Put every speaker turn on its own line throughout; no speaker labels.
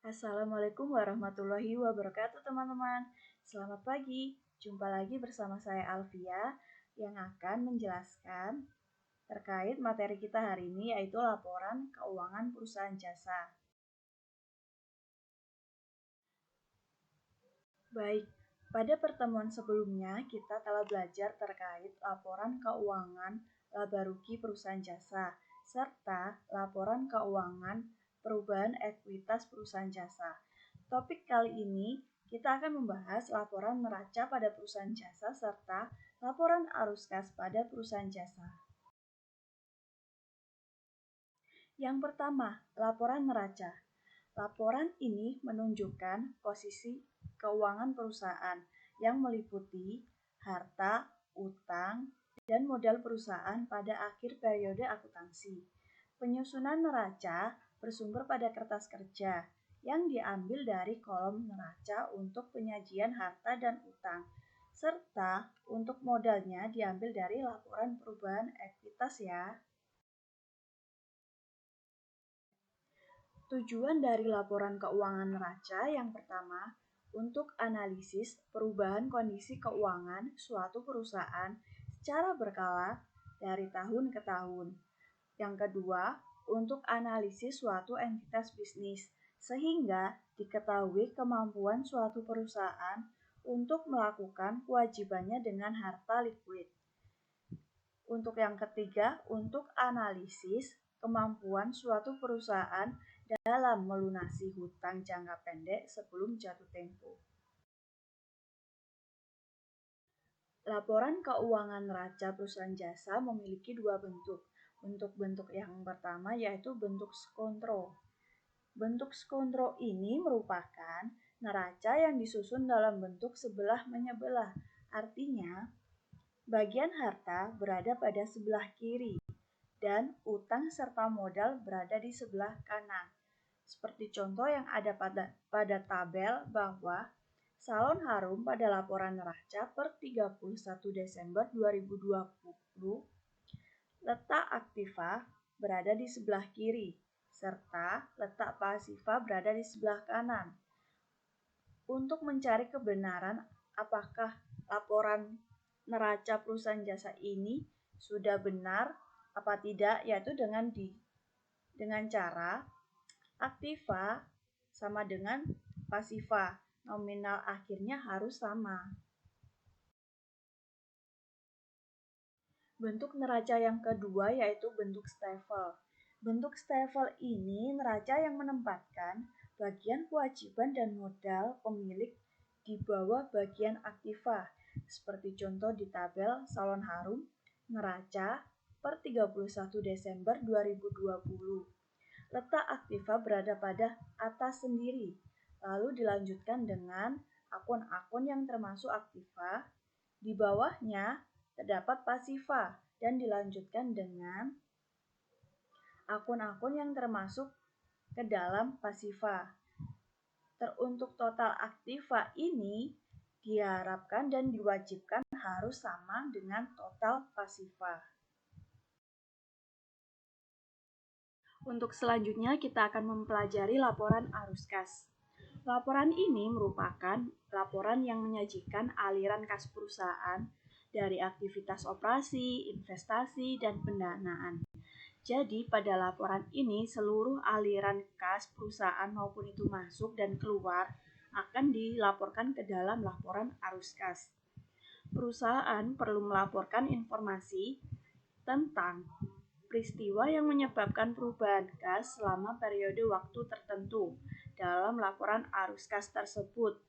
Assalamualaikum warahmatullahi wabarakatuh teman-teman. Selamat pagi, jumpa lagi bersama saya Alfia yang akan menjelaskan terkait materi kita hari ini yaitu laporan keuangan perusahaan jasa. Baik, pada pertemuan sebelumnya kita telah belajar terkait laporan keuangan laba rugi perusahaan jasa serta laporan keuangan perubahan ekuitas perusahaan jasa. Topik kali ini kita akan membahas laporan neraca pada perusahaan jasa serta laporan arus kas pada perusahaan jasa. Yang pertama, laporan neraca. Laporan ini menunjukkan posisi keuangan perusahaan yang meliputi harta, utang, dan modal perusahaan pada akhir periode akuntansi. Penyusunan neraca bersumber pada kertas kerja yang diambil dari kolom neraca untuk penyajian harta dan utang, serta untuk modalnya diambil dari laporan perubahan ekuitas ya. Tujuan dari laporan keuangan neraca yang pertama, untuk analisis perubahan kondisi keuangan suatu perusahaan secara berkala dari tahun ke tahun. Yang kedua, untuk analisis suatu entitas bisnis, sehingga diketahui kemampuan suatu perusahaan untuk melakukan kewajibannya dengan harta likuid. Untuk yang ketiga, untuk analisis kemampuan suatu perusahaan dalam melunasi hutang jangka pendek sebelum jatuh tempo. Laporan keuangan neraca perusahaan jasa memiliki dua bentuk. Untuk bentuk yang pertama yaitu bentuk skontro. Bentuk skontro ini merupakan neraca yang disusun dalam bentuk sebelah menyebelah. Artinya, bagian harta berada pada sebelah kiri dan utang serta modal berada di sebelah kanan. Seperti contoh yang ada pada tabel bahwa salon harum pada laporan neraca per 31 Desember 2020, letak aktiva berada di sebelah kiri, serta letak pasiva berada di sebelah kanan. Untuk mencari kebenaran apakah laporan neraca perusahaan jasa ini sudah benar apa tidak, yaitu dengan cara aktiva sama dengan pasiva, nominal akhirnya harus sama. Bentuk neraca yang kedua yaitu bentuk stafel. Bentuk stafel ini neraca yang menempatkan bagian kewajiban dan modal pemilik di bawah bagian aktiva, seperti contoh di tabel salon harum neraca per 31 Desember 2020. Letak aktiva berada pada atas sendiri, lalu dilanjutkan dengan akun-akun yang termasuk aktiva, di bawahnya terdapat pasiva, dan dilanjutkan dengan akun-akun yang termasuk ke dalam pasiva. Untuk total aktiva ini diharapkan dan diwajibkan harus sama dengan total pasiva. Untuk selanjutnya kita akan mempelajari laporan arus kas. Laporan ini merupakan laporan yang menyajikan aliran kas perusahaan dari aktivitas operasi, investasi, dan pendanaan. Jadi pada laporan ini seluruh aliran kas perusahaan maupun itu masuk dan keluar akan dilaporkan ke dalam laporan arus kas. Perusahaan perlu melaporkan informasi tentang peristiwa yang menyebabkan perubahan kas selama periode waktu tertentu dalam laporan arus kas tersebut.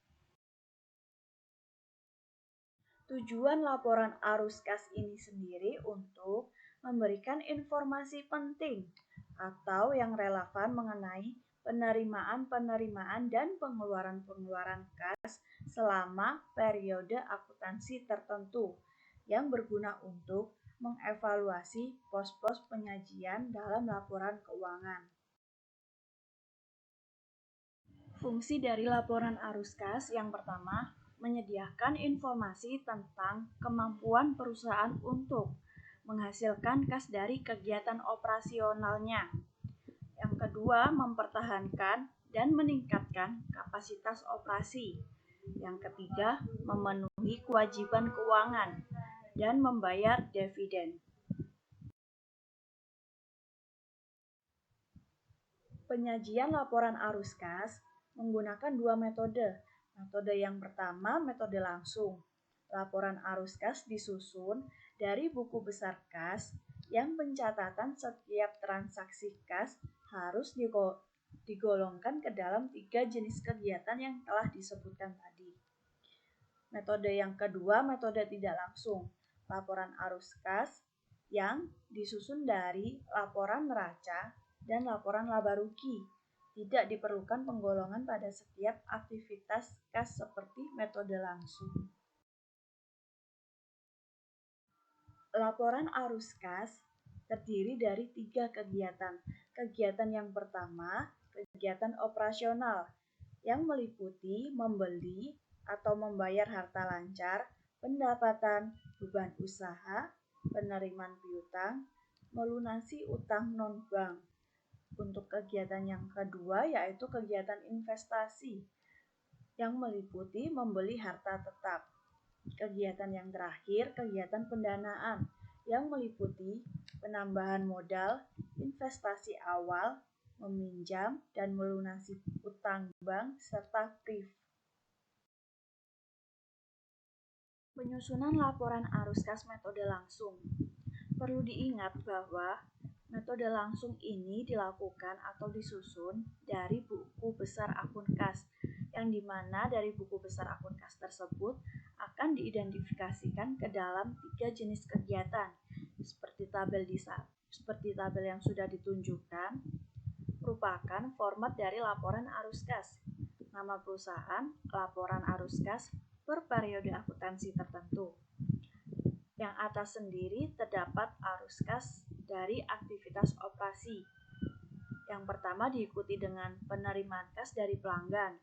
Tujuan laporan arus kas ini sendiri untuk memberikan informasi penting atau yang relevan mengenai penerimaan dan pengeluaran kas selama periode akuntansi tertentu yang berguna untuk mengevaluasi pos-pos penyajian dalam laporan keuangan. Fungsi dari laporan arus kas yang pertama, menyediakan informasi tentang kemampuan perusahaan untuk menghasilkan kas dari kegiatan operasionalnya. Yang kedua, mempertahankan dan meningkatkan kapasitas operasi. Yang ketiga, memenuhi kewajiban keuangan dan membayar dividen. Penyajian laporan arus kas menggunakan dua metode. Metode yang pertama, metode langsung. Laporan arus kas disusun dari buku besar kas yang pencatatan setiap transaksi kas harus digolongkan ke dalam 3 jenis kegiatan yang telah disebutkan tadi. Metode yang kedua, metode tidak langsung. Laporan arus kas yang disusun dari laporan neraca dan laporan laba rugi. Tidak diperlukan penggolongan pada setiap aktivitas kas seperti metode langsung. Laporan arus kas terdiri dari 3 kegiatan. Kegiatan yang pertama, kegiatan operasional yang meliputi membeli atau membayar harta lancar, pendapatan, beban usaha, penerimaan piutang, melunasi utang non-bank. Untuk kegiatan yang kedua yaitu kegiatan investasi yang meliputi membeli harta tetap. Kegiatan yang terakhir, kegiatan pendanaan yang meliputi penambahan modal, investasi awal, meminjam, dan melunasi utang bank serta PRIV. Penyusunan laporan arus kas metode langsung. Perlu diingat bahwa metode langsung ini dilakukan atau disusun dari buku besar akun kas, yang dimana dari buku besar akun kas tersebut akan diidentifikasikan ke dalam 3 jenis kegiatan, seperti tabel yang sudah ditunjukkan, merupakan format dari laporan arus kas. Nama perusahaan, laporan arus kas per periode akuntansi tertentu. Yang atas sendiri terdapat arus kas dari aktivitas operasi. Yang pertama diikuti dengan penerimaan kas dari pelanggan.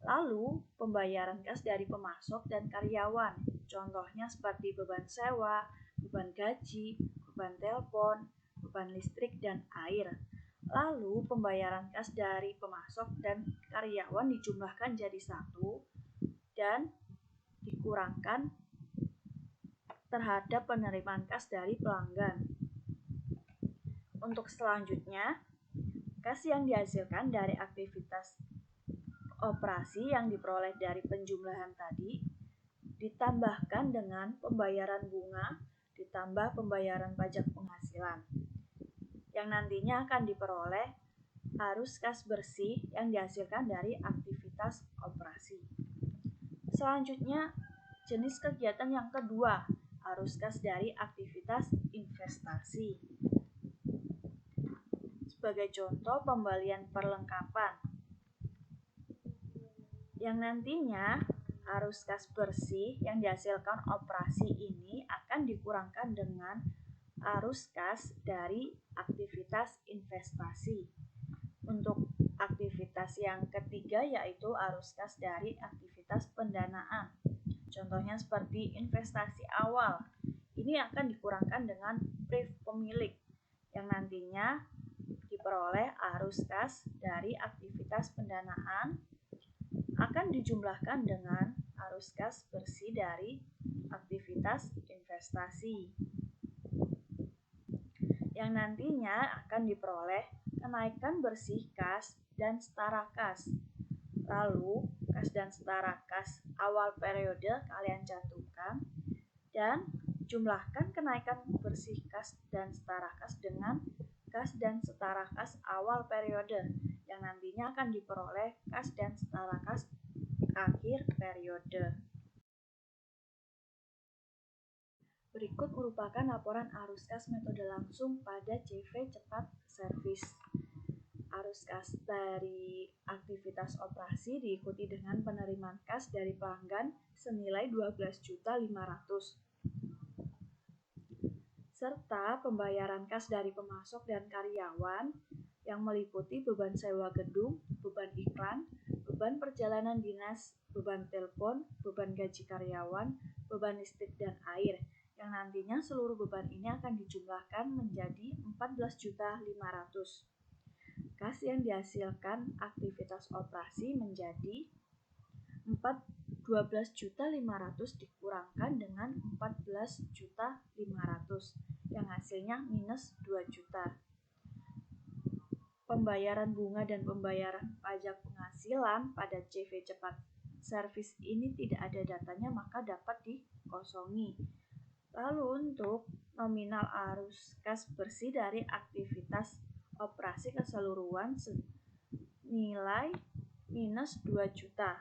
Lalu pembayaran kas dari pemasok dan karyawan. Contohnya seperti beban sewa, beban gaji, beban telepon, beban listrik dan air. Lalu pembayaran kas dari pemasok dan karyawan dijumlahkan jadi satu dan dikurangkan terhadap penerimaan kas dari pelanggan. Untuk selanjutnya, kas yang dihasilkan dari aktivitas operasi yang diperoleh dari penjumlahan tadi ditambahkan dengan pembayaran bunga ditambah pembayaran pajak penghasilan, yang nantinya akan diperoleh arus kas bersih yang dihasilkan dari aktivitas operasi. Selanjutnya, jenis kegiatan yang kedua, arus kas dari aktivitas investasi. Sebagai contoh, pembelian perlengkapan. Yang nantinya arus kas bersih yang dihasilkan operasi ini akan dikurangkan dengan arus kas dari aktivitas investasi. Untuk aktivitas yang ketiga yaitu arus kas dari aktivitas pendanaan. Contohnya seperti investasi awal. Ini akan dikurangkan dengan PRIV pemilik yang nantinya diperoleh arus kas dari aktivitas pendanaan akan dijumlahkan dengan arus kas bersih dari aktivitas investasi, yang nantinya akan diperoleh kenaikan bersih kas dan setara kas. Lalu, kas dan setara kas awal periode kalian cantumkan dan jumlahkan kenaikan bersih kas dan setara kas dengan kas dan setara kas awal periode yang nantinya akan diperoleh kas dan setara kas akhir periode. Berikut merupakan laporan arus kas metode langsung pada CV cepat servis. Arus kas dari aktivitas operasi diikuti dengan penerimaan kas dari pelanggan senilai 12.500.000 serta pembayaran kas dari pemasok dan karyawan yang meliputi beban sewa gedung, beban iklan, beban perjalanan dinas, beban telepon, beban gaji karyawan, beban listrik dan air, yang nantinya seluruh beban ini akan dijumlahkan menjadi 14.500.000. Kas yang dihasilkan aktivitas operasi menjadi 12.500.000 dikurangkan dengan 14.500.000 yang hasilnya minus 2 juta. Pembayaran bunga dan pembayaran pajak penghasilan pada CV cepat servis ini tidak ada datanya, maka dapat dikosongi. Lalu untuk nominal arus kas bersih dari aktivitas operasi keseluruhan senilai minus 2 juta.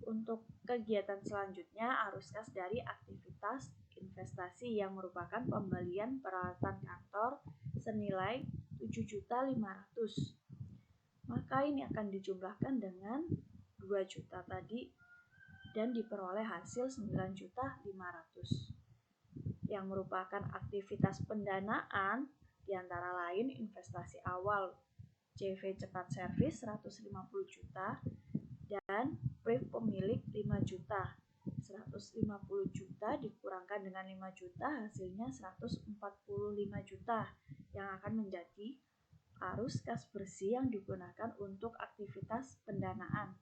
Untuk kegiatan selanjutnya, arus kas dari aktivitas investasi yang merupakan pembelian peralatan kantor senilai 7.500.000. Maka ini akan dijumlahkan dengan 2 juta tadi dan diperoleh hasil 9.500.000 yang merupakan aktivitas pendanaan diantara lain investasi awal CV cepat servis 150 juta dan brief pemilik 5 juta. 150 juta dikurangkan dengan 5 juta hasilnya 145 juta yang akan menjadi arus kas bersih yang digunakan untuk aktivitas pendanaan.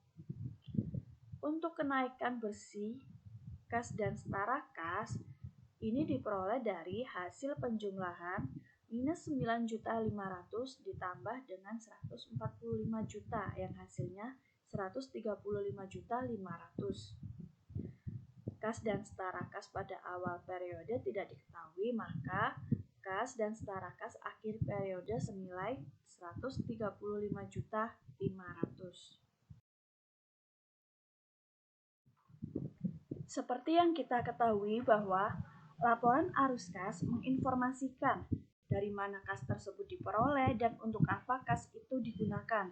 Untuk kenaikan bersih kas dan setara kas ini diperoleh dari hasil penjumlahan minus 9.500.000 ditambah dengan 145 juta yang hasilnya 135.500.000. Kas dan setara kas pada awal periode tidak diketahui, maka kas dan setara kas akhir periode senilai 135.500.000. Seperti yang kita ketahui bahwa laporan arus kas menginformasikan dari mana kas tersebut diperoleh dan untuk apa kas itu digunakan.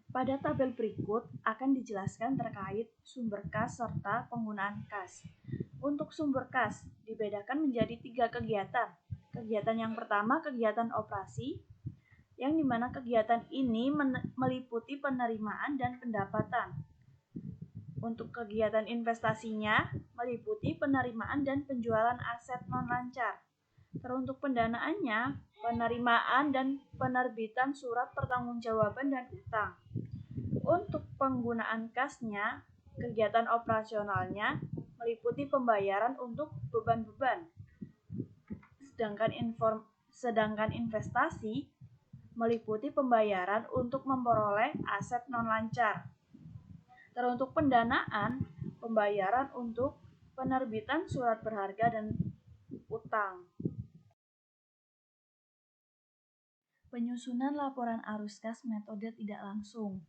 Pada tabel berikut akan dijelaskan terkait sumber kas serta penggunaan kas. Untuk sumber kas dibedakan menjadi 3 kegiatan. Kegiatan yang pertama kegiatan operasi, yang dimana kegiatan ini meliputi penerimaan dan pendapatan. Untuk kegiatan investasinya meliputi penerimaan dan penjualan aset non-lancar. Teruntuk pendanaannya, penerimaan dan penerbitan surat pertanggungjawaban dan utang. Untuk penggunaan kasnya, kegiatan operasionalnya meliputi pembayaran untuk beban-beban. Sedangkan investasi meliputi pembayaran untuk memperoleh aset non-lancar. Teruntuk pendanaan, pembayaran untuk penerbitan surat berharga dan utang. Penyusunan laporan arus kas metode tidak langsung.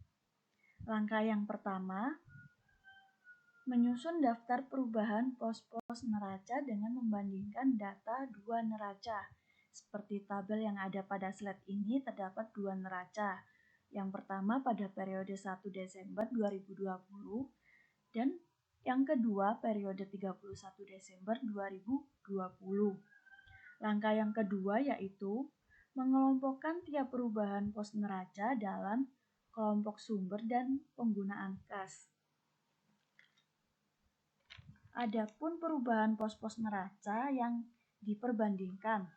Langkah yang pertama, menyusun daftar perubahan pos-pos neraca dengan membandingkan data 2 neraca. Seperti tabel yang ada pada slide ini terdapat 2 neraca. Yang pertama pada periode 1 Desember 2020 dan yang kedua periode 31 Desember 2020. Langkah yang kedua yaitu mengelompokkan tiap perubahan pos neraca dalam kelompok sumber dan penggunaan kas. Adapun perubahan pos-pos neraca yang diperbandingkan,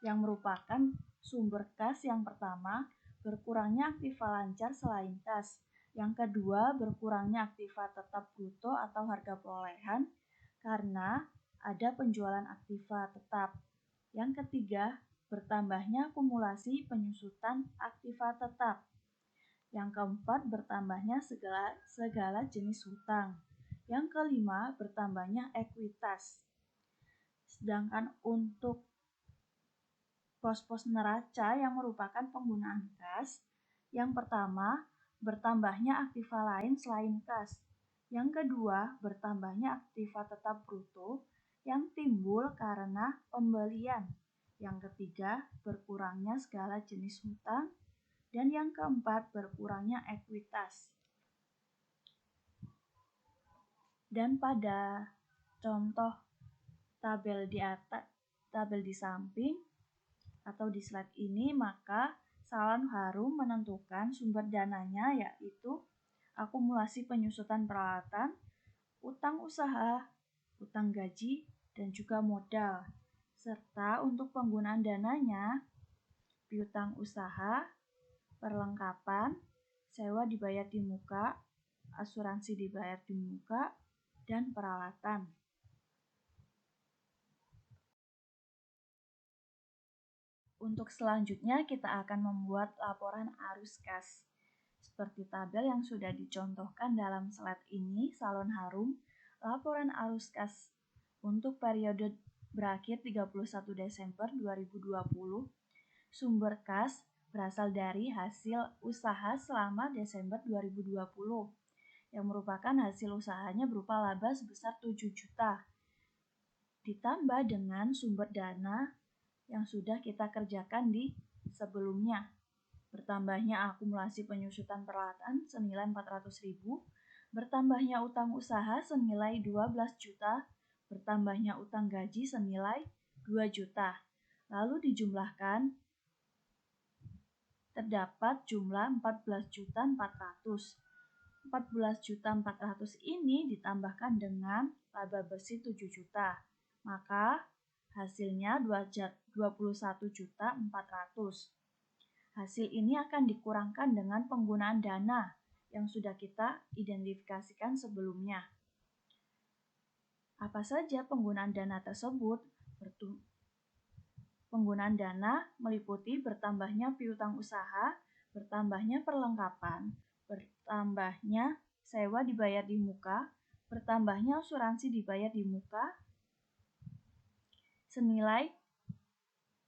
yang merupakan sumber kas yang pertama, berkurangnya aktiva lancar selain kas. Yang kedua, berkurangnya aktiva tetap bruto atau harga perolehan karena ada penjualan aktiva tetap. Yang ketiga, bertambahnya akumulasi penyusutan aktiva tetap. Yang keempat, bertambahnya segala jenis hutang. Yang kelima, bertambahnya ekuitas. Sedangkan untuk pos-pos neraca yang merupakan penggunaan kas, yang pertama, bertambahnya aktiva lain selain kas. Yang kedua, bertambahnya aktiva tetap bruto yang timbul karena pembelian. Yang ketiga, berkurangnya segala jenis hutang. Dan yang keempat, berkurangnya ekuitas. Dan pada contoh tabel di samping atau di slide ini, maka Salam Harum menentukan sumber dananya yaitu akumulasi penyusutan peralatan, utang usaha, utang gaji, dan juga modal. Serta untuk penggunaan dananya, piutang usaha, perlengkapan, sewa dibayar di muka, asuransi dibayar di muka, dan peralatan. Untuk selanjutnya kita akan membuat laporan arus kas. Seperti tabel yang sudah dicontohkan dalam slide ini, Salon Harum, laporan arus kas untuk periode berakhir 31 Desember 2020, sumber kas berasal dari hasil usaha selama Desember 2020, yang merupakan hasil usahanya berupa laba sebesar 7 juta, ditambah dengan sumber dana yang sudah kita kerjakan di sebelumnya. Bertambahnya akumulasi penyusutan peralatan senilai 400.000, bertambahnya utang usaha senilai 12 juta, bertambahnya utang gaji senilai 2 juta. Lalu dijumlahkan, terdapat jumlah 14.400. 14.400 ini ditambahkan dengan laba bersih 7 juta. Maka hasilnya 21.400. Hasil ini akan dikurangkan dengan penggunaan dana yang sudah kita identifikasikan sebelumnya. Apa saja penggunaan dana tersebut? Penggunaan dana meliputi bertambahnya piutang usaha, bertambahnya perlengkapan, bertambahnya sewa dibayar di muka, bertambahnya asuransi dibayar di muka senilai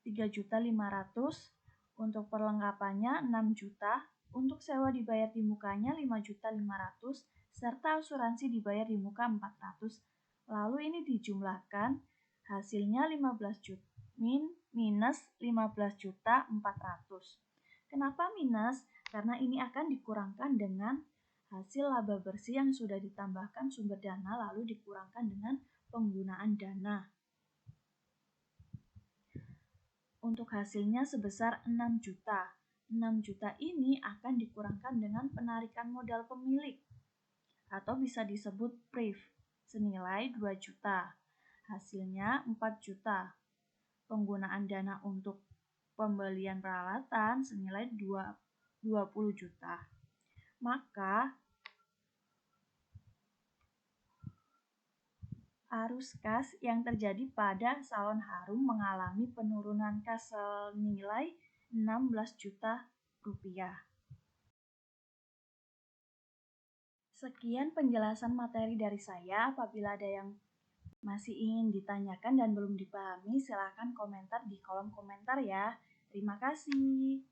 3.500.000, untuk perlengkapannya 6 juta, untuk sewa dibayar di mukanya 5.500.000, serta asuransi dibayar di muka 400. Lalu ini dijumlahkan, hasilnya 15 juta minus 15.400. Kenapa minus? Karena ini akan dikurangkan dengan hasil laba bersih yang sudah ditambahkan sumber dana lalu dikurangkan dengan penggunaan dana. Untuk hasilnya sebesar 6 juta. 6 juta ini akan dikurangkan dengan penarikan modal pemilik atau bisa disebut PRIF senilai 2 juta. Hasilnya 4 juta. Penggunaan dana untuk pembelian peralatan senilai 20 juta. Maka arus kas yang terjadi pada Salon Harum mengalami penurunan kas senilai 16 juta rupiah. Sekian penjelasan materi dari saya. Apabila ada yang masih ingin ditanyakan dan belum dipahami, silakan komentar di kolom komentar ya. Terima kasih.